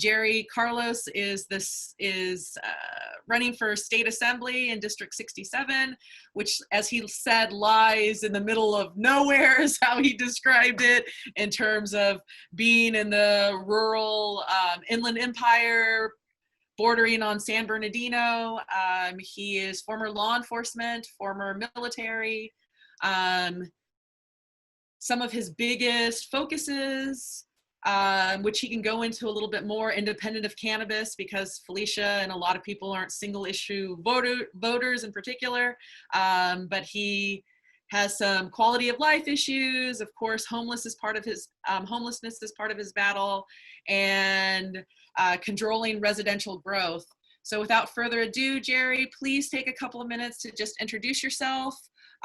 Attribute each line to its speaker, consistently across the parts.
Speaker 1: Jerry Carlos is running for state assembly in District 67, which, as he said, lies in the middle of nowhere, is how he described it, in terms of being in the rural Inland Empire, bordering on San Bernardino. He is former law enforcement, former military. Some of his biggest focuses, which he can go into a little bit more, independent of cannabis, because Felicia and a lot of people aren't single issue voters in particular, but he has some quality of life issues. Of course, homelessness is part of his battle, and controlling residential growth. So without further ado, Jerry, please take a couple of minutes to just introduce yourself,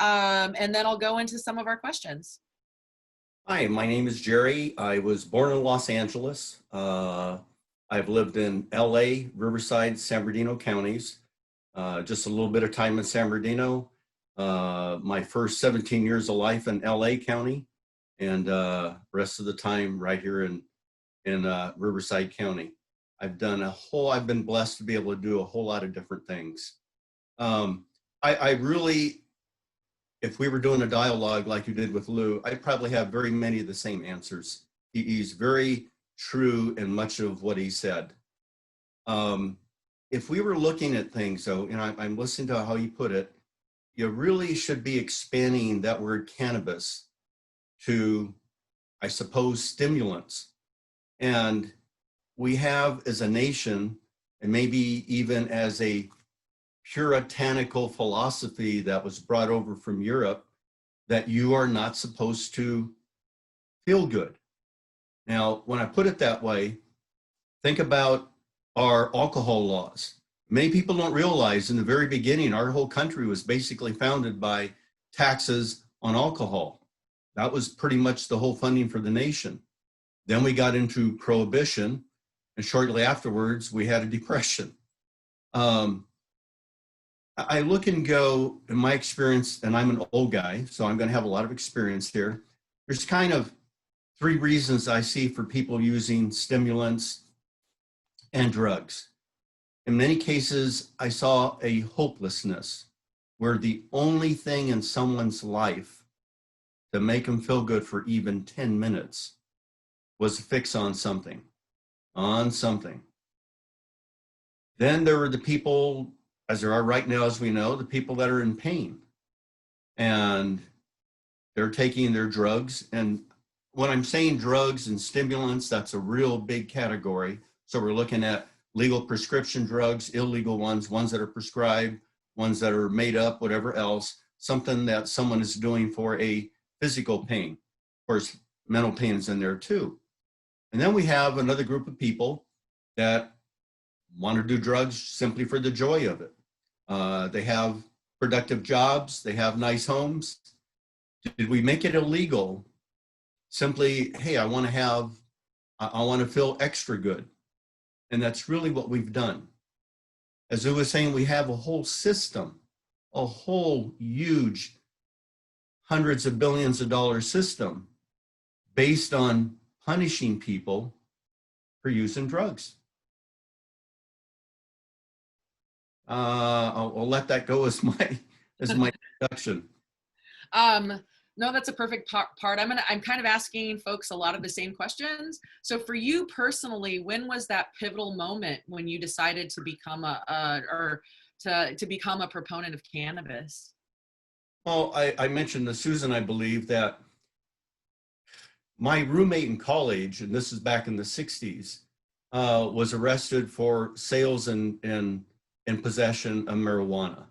Speaker 1: and then I'll go into some of our questions.
Speaker 2: Hi, my name is Jerry. I was born in Los Angeles. I've lived in LA, Riverside, San Bernardino counties. Just a little bit of time in San Bernardino. My first 17 years of life in LA County, and rest of the time right here in Riverside County. I've been blessed to be able to do a whole lot of different things. I really, if we were doing a dialogue like you did with Lou, I'd probably have very many of the same answers. He's very true in much of what he said. If we were looking at things, though, and I'm listening to how you put it, you really should be expanding that word cannabis to, I suppose, stimulants. And we have, as a nation, and maybe even as a puritanical philosophy that was brought over from Europe, that you are not supposed to feel good. Now, when I put it that way, think about our alcohol laws. Many people don't realize in the very beginning, our whole country was basically founded by taxes on alcohol. That was pretty much the whole funding for the nation. Then we got into prohibition, and shortly afterwards, we had a depression. I look and go, in my experience, and I'm an old guy, so I'm going to have a lot of experience here. There's kind of three reasons I see for people using stimulants and drugs. In many cases, I saw a hopelessness where the only thing in someone's life to make them feel good for even 10 minutes was a fix on something. Then there were the people, as there are right now, as we know, the people that are in pain. And they're taking their drugs. And when I'm saying drugs and stimulants, that's a real big category. So we're looking at legal prescription drugs, illegal ones that are prescribed, ones that are made up, whatever else, something that someone is doing for a physical pain. Of course, mental pain is in there too. And then we have another group of people that want to do drugs simply for the joy of it. They have productive jobs, they have nice homes. Did we make it illegal? Simply, hey, I want to feel extra good. And that's really what we've done. As I was saying, we have a whole system, a whole huge hundreds of billions of dollars system based on punishing people for using drugs. I'll let that go as my introduction.
Speaker 1: No, that's a perfect part. I'm kind of asking folks a lot of the same questions. So for you personally, when was that pivotal moment when you decided to become to become a proponent of cannabis?
Speaker 2: Well, I mentioned to Susan, I believe, that my roommate in college, and this is back in the 60s, was arrested for sales and possession of marijuana.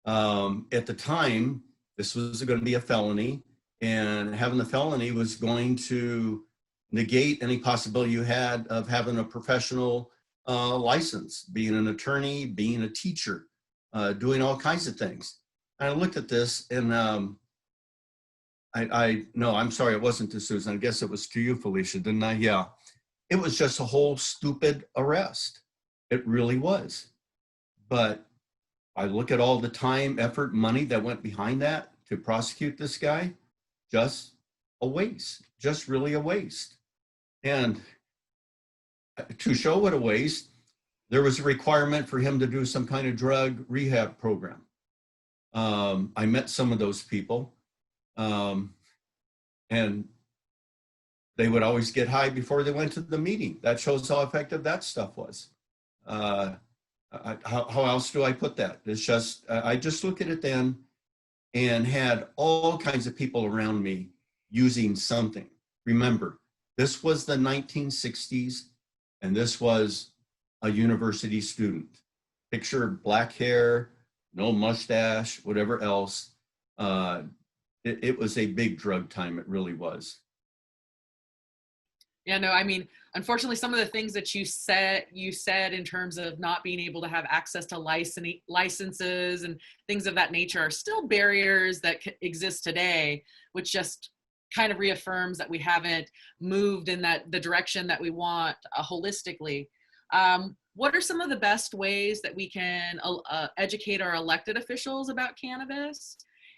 Speaker 2: At the time, this was going to be a felony, and having the felony was going to negate any possibility you had of having a professional license, being an attorney, being a teacher, doing all kinds of things. And I looked at this, and no, I'm sorry, it wasn't to Susan. I guess it was to you, Felicia, didn't I? Yeah. It was just a whole stupid arrest. It really was. But I look at all the time, effort, money that went behind that to prosecute this guy, just a waste, just really a waste. And to show it a waste, there was a requirement for him to do some kind of drug rehab program. I met some of those people, and they would always get high before they went to the meeting. That shows how effective that stuff was. How else do I put that? It's just, I just look at it then and had all kinds of people around me using something. Remember, this was the 1960s, and this was a university student. Picture black hair, no mustache, whatever else. It was a big drug time, it really was.
Speaker 1: Yeah, no, I mean, unfortunately, some of the things that you said in terms of not being able to have access to licenses and things of that nature are still barriers that exist today, which just kind of reaffirms that we haven't moved in the direction that we want holistically. What are some of the best ways that we can educate our elected officials about cannabis?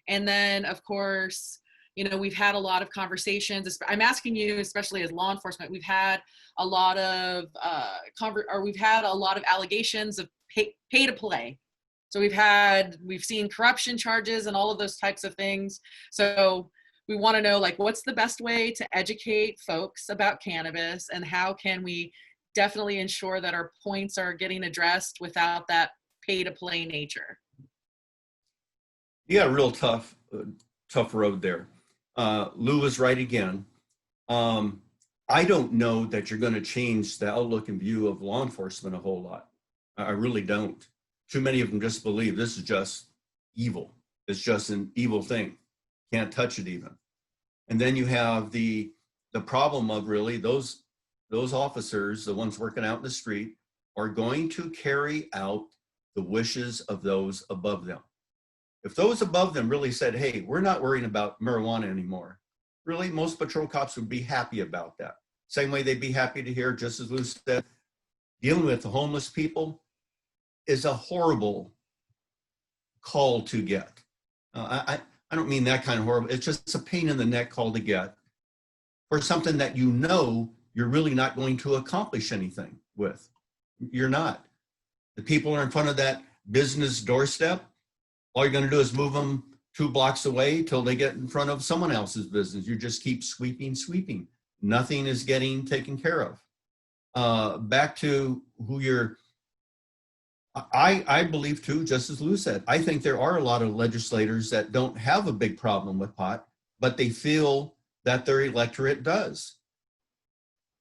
Speaker 1: And then, of course, you know, we've had a lot of conversations. I'm asking you, especially as law enforcement, we've had a lot of we've had a lot of allegations of pay to play. So we've seen corruption charges and all of those types of things. So we want to know, like, what's the best way to educate folks about cannabis, and how can we definitely ensure that our points are getting addressed without that pay to play nature?
Speaker 2: Yeah, real tough road there. Lou was right again. I don't know that you're going to change the outlook and view of law enforcement a whole lot. I really don't. Too many of them just believe this is just evil. It's just an evil thing. Can't touch it even. And then you have the problem of really those officers, the ones working out in the street, are going to carry out the wishes of those above them. If those above them really said, hey, we're not worrying about marijuana anymore, really, most patrol cops would be happy about that. Same way they'd be happy to hear, just as Lou said, dealing with the homeless people is a horrible call to get. I don't mean that kind of horrible. It's just a pain in the neck call to get for something that you know you're really not going to accomplish anything with. You're not. The people are in front of that business doorstep. All you're going to do is move them 2 blocks away till they get in front of someone else's business. You just keep sweeping. Nothing is getting taken care of. Back to who you're, I believe too, just as Lou said, I think there are a lot of legislators that don't have a big problem with pot, but they feel that their electorate does.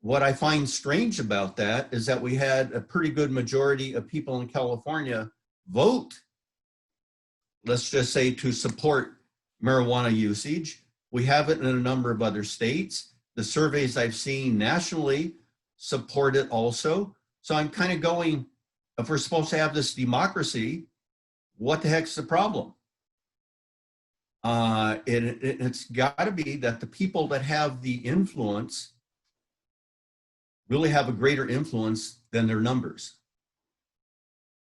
Speaker 2: What I find strange about that is that we had a pretty good majority of people in California vote, let's just say, to support marijuana usage. We have it in a number of other states. The surveys I've seen nationally support it also. So I'm kind of going, if we're supposed to have this democracy, what the heck's the problem? It's got to be that the people that have the influence really have a greater influence than their numbers.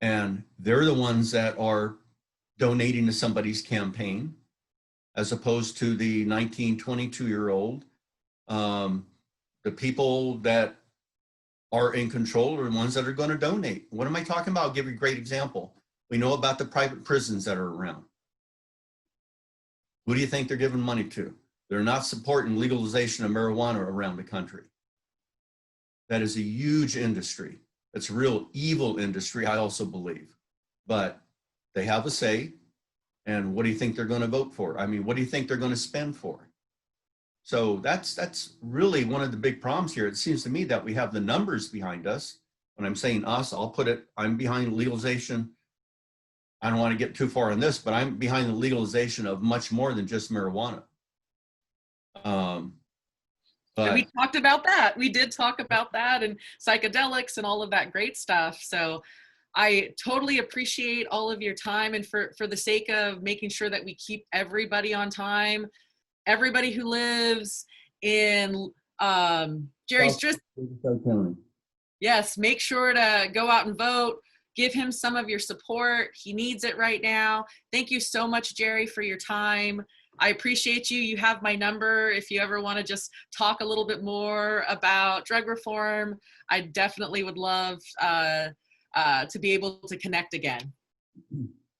Speaker 2: And they're the ones that are donating to somebody's campaign, as opposed to the 19, 22-year-old. The people that are in control are the ones that are going to donate. What am I talking about? I'll give you a great example. We know about the private prisons that are around. Who do you think they're giving money to? They're not supporting legalization of marijuana around the country. That is a huge industry. It's a real evil industry, I also believe. But they have a say. And what do you think they're going to vote for? I mean, what do you think they're going to spend for? So that's really one of the big problems here. It seems to me that we have the numbers behind us. When I'm saying us, I'm behind legalization. I don't want to get too far on this, but I'm behind the legalization of much more than just marijuana.
Speaker 1: And we talked about that. We did talk about that, and psychedelics and all of that great stuff. So I totally appreciate all of your time, and for the sake of making sure that we keep everybody on time, everybody who lives in Jerry's just, yes, make sure to go out and vote. Give him some of your support. He needs it right now. Thank you so much, Jerry, for your time. I appreciate you. You have my number. If you ever want to just talk a little bit more about drug reform, I definitely would love to be able to connect again.